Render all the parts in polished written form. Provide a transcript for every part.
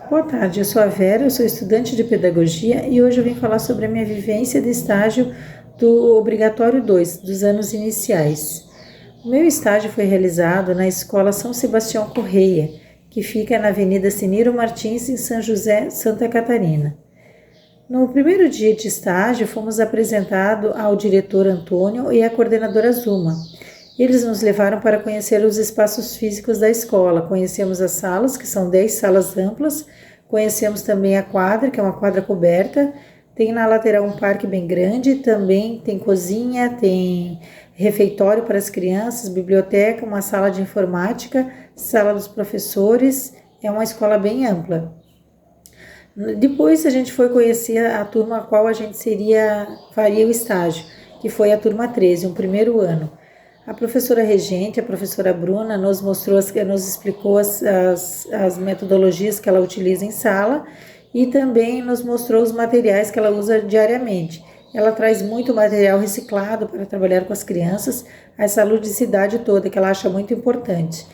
Boa tarde, eu sou a Vera, eu sou estudante de pedagogia e hoje eu vim falar sobre a minha vivência de estágio do Obrigatório 2, dos anos iniciais. O meu estágio foi realizado na Escola São Sebastião Correia, que fica na Avenida Ciniro Martins, em São José, Santa Catarina. No primeiro dia de estágio, fomos apresentados ao diretor Antônio e à coordenadora Zuma. Eles nos levaram para conhecer os espaços físicos da escola. Conhecemos as salas, que são 10 salas amplas. Conhecemos também a quadra, que é uma quadra coberta. Tem na lateral um parque bem grande. Também tem cozinha, tem refeitório para as crianças, biblioteca, uma sala de informática, sala dos professores. É uma escola bem ampla. Depois a gente foi conhecer a turma a qual a gente faria o estágio, que foi a turma 13, um primeiro ano. A professora regente, a professora Bruna, nos explicou as metodologias que ela utiliza em sala e também nos mostrou os materiais que ela usa diariamente. Ela traz muito material reciclado para trabalhar com as crianças, essa ludicidade toda que ela acha muito importante.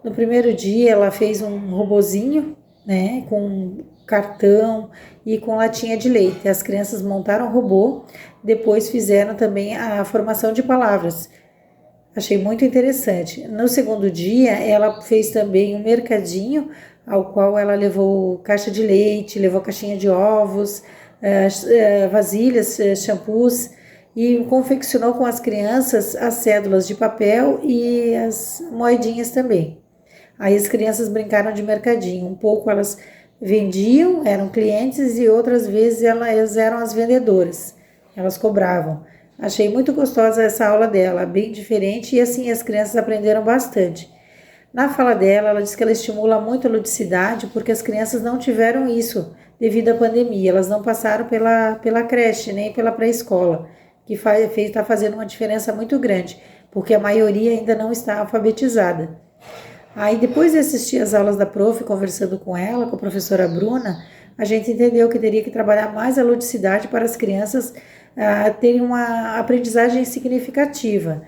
No primeiro dia, ela fez um robozinho, né, com cartão e com latinha de leite. As crianças montaram o robô, depois fizeram também a formação de palavras. Achei muito interessante. No segundo dia, ela fez também um mercadinho, ao qual ela levou caixa de leite, levou caixinha de ovos, vasilhas, shampoos, e confeccionou com as crianças as cédulas de papel e as moedinhas também. Aí as crianças brincaram de mercadinho. Um pouco elas vendiam, eram clientes, e outras vezes elas eram as vendedoras. Elas cobravam. Achei muito gostosa essa aula dela, bem diferente, e assim as crianças aprenderam bastante. Na fala dela, ela disse que ela estimula muito a ludicidade porque as crianças não tiveram isso devido à pandemia. Elas não passaram pela creche, nem pela pré-escola, que está fazendo uma diferença muito grande, porque a maioria ainda não está alfabetizada. Aí, depois de assistir as aulas da prof, conversando com ela, com a professora Bruna, a gente entendeu que teria que trabalhar mais a ludicidade para as crianças terem uma aprendizagem significativa.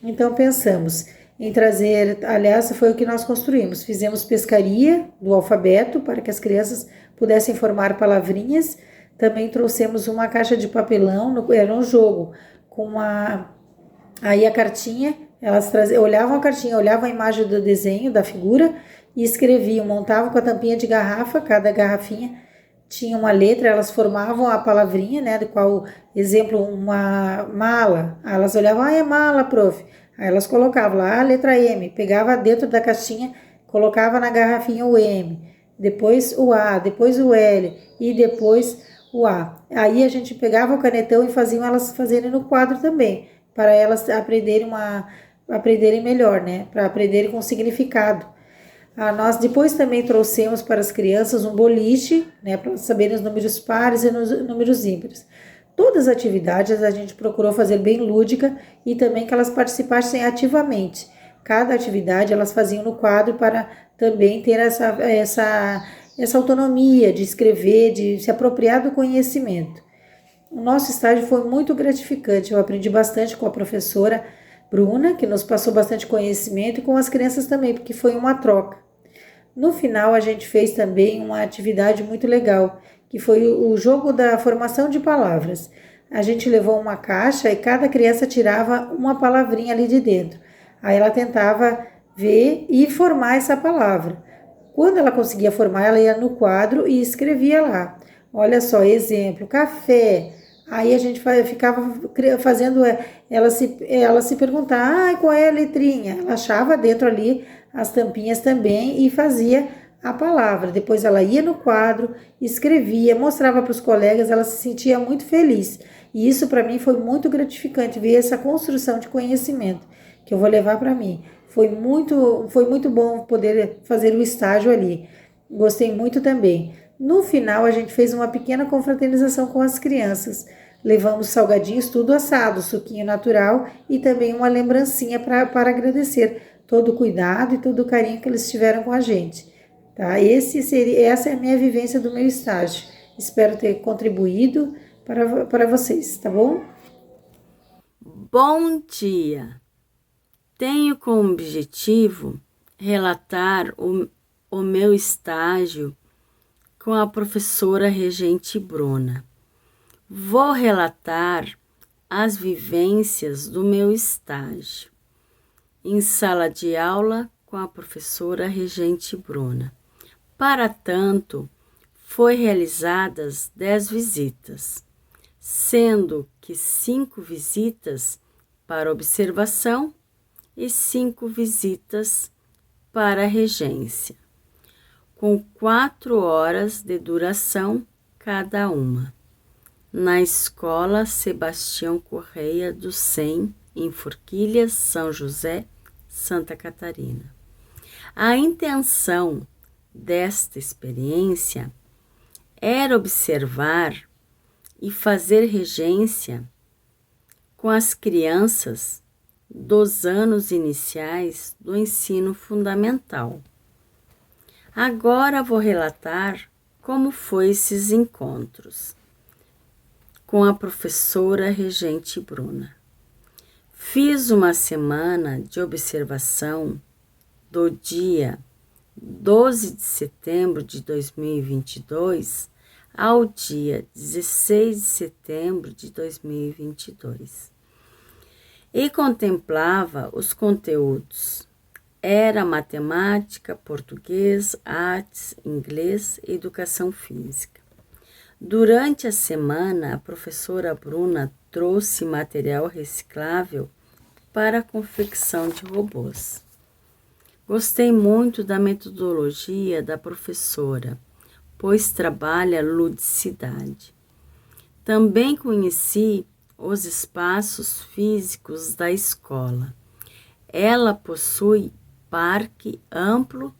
Então, pensamos em trazer, aliás, foi o que nós construímos. Fizemos pescaria do alfabeto para que as crianças pudessem formar palavrinhas. Também trouxemos uma caixa de papelão, era um jogo, com uma. Aí a cartinha, olhavam a cartinha, olhavam a imagem do desenho, da figura, e escreviam, montavam com a tampinha de garrafa, cada garrafinha tinha uma letra, elas formavam a palavrinha, né, de qual, exemplo, uma mala. Aí elas olhavam, é mala, prof. Aí elas colocavam lá a letra M, pegava dentro da caixinha, colocava na garrafinha o M, depois o A, depois o L e depois o A. Aí a gente pegava o canetão e faziam elas fazerem no quadro também, para elas aprenderem melhor, né? Para aprenderem com significado. Nós depois também trouxemos para as crianças um boliche, né? Para saberem os números pares e os números ímpares. Todas as atividades a gente procurou fazer bem lúdica e também que elas participassem ativamente. Cada atividade elas faziam no quadro para também ter essa autonomia de escrever, de se apropriar do conhecimento. O nosso estágio foi muito gratificante. Eu aprendi bastante com a professora Bruna, que nos passou bastante conhecimento, e com as crianças também, porque foi uma troca. No final, a gente fez também uma atividade muito legal, que foi o jogo da formação de palavras. A gente levou uma caixa e cada criança tirava uma palavrinha ali de dentro. Aí ela tentava ver e formar essa palavra. Quando ela conseguia formar, ela ia no quadro e escrevia lá. Olha só, exemplo, café. Aí a gente ficava fazendo ela se perguntar, qual é a letrinha? Ela achava dentro ali as tampinhas também e fazia a palavra. Depois ela ia no quadro, escrevia, mostrava para os colegas, ela se sentia muito feliz. E isso para mim foi muito gratificante, ver essa construção de conhecimento que eu vou levar para mim. Foi muito bom poder fazer o estágio ali. Gostei muito também. No final, a gente fez uma pequena confraternização com as crianças. Levamos salgadinhos, tudo assado, suquinho natural e também uma lembrancinha para agradecer todo o cuidado e todo o carinho que eles tiveram com a gente. Tá? Essa é a minha vivência do meu estágio. Espero ter contribuído para vocês, tá bom? Bom dia! Tenho como objetivo relatar o meu estágio com a professora regente Bruna. Vou relatar as vivências do meu estágio em sala de aula com a professora regente Bruna. Para tanto, foi realizadas 10 visitas, sendo que 5 visitas para observação e 5 visitas para regência, com 4 horas de duração cada uma, na Escola Sebastião Correia do SEM, em Forquilhas, São José, Santa Catarina. A intenção desta experiência era observar e fazer regência com as crianças dos anos iniciais do ensino fundamental. Agora vou relatar como foi esses encontros com a professora regente Bruna. Fiz uma semana de observação do dia 12 de setembro de 2022 ao dia 16 de setembro de 2022 e contemplava os conteúdos. Era matemática, português, artes, inglês e educação física. Durante a semana, a professora Bruna trouxe material reciclável para a confecção de robôs. Gostei muito da metodologia da professora, pois trabalha ludicidade. Também conheci os espaços físicos da escola. Ela possui parque amplo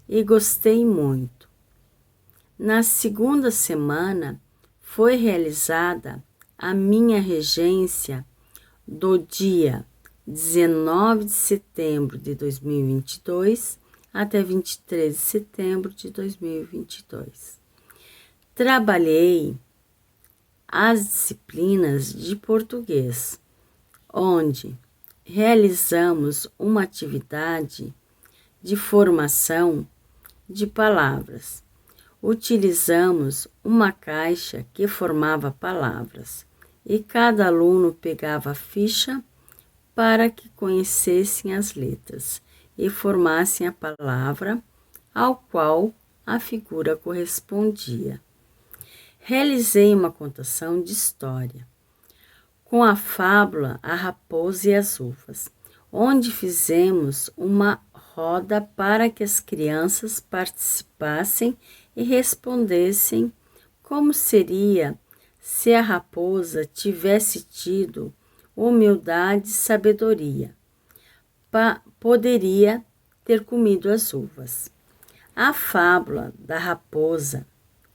e gostei muito. Na segunda semana, foi realizada a minha regência do dia 19 de setembro de 2022 até 23 de setembro de 2022. Trabalhei as disciplinas de português, onde realizamos uma atividade de formação de palavras. Utilizamos uma caixa que formava palavras e cada aluno pegava a ficha para que conhecessem as letras e formassem a palavra ao qual a figura correspondia. Realizei uma contação de história com a fábula A Raposa e as Uvas, onde fizemos uma roda para que as crianças participassem e respondessem como seria se a raposa tivesse tido humildade e sabedoria. Poderia ter comido as uvas. A fábula da raposa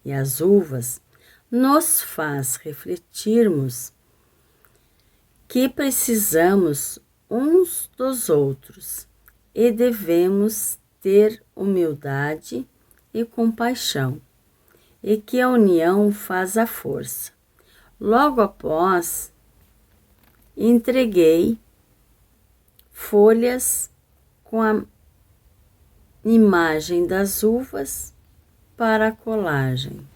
e as uvas nos faz refletirmos que precisamos uns dos outros e devemos ter humildade e compaixão, e que a união faz a força. Logo após, entreguei folhas com a imagem das uvas para a colagem.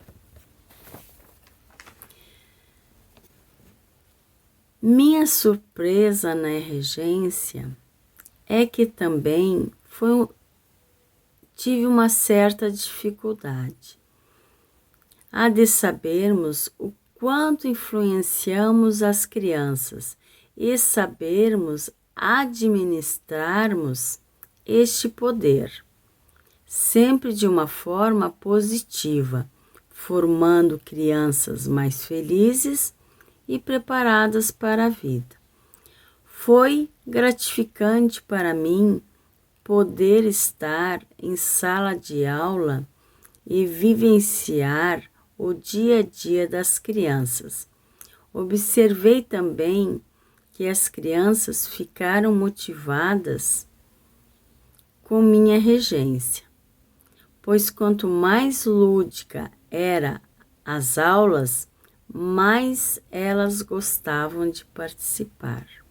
Minha surpresa na regência é que também tive uma certa dificuldade a de sabermos o quanto influenciamos as crianças e sabermos administrarmos este poder, sempre de uma forma positiva, formando crianças mais felizes e preparadas para a vida. Foi gratificante para mim poder estar em sala de aula e vivenciar o dia a dia das crianças. Observei também que as crianças ficaram motivadas com minha regência, pois quanto mais lúdica era as aulas, mais elas gostavam de participar.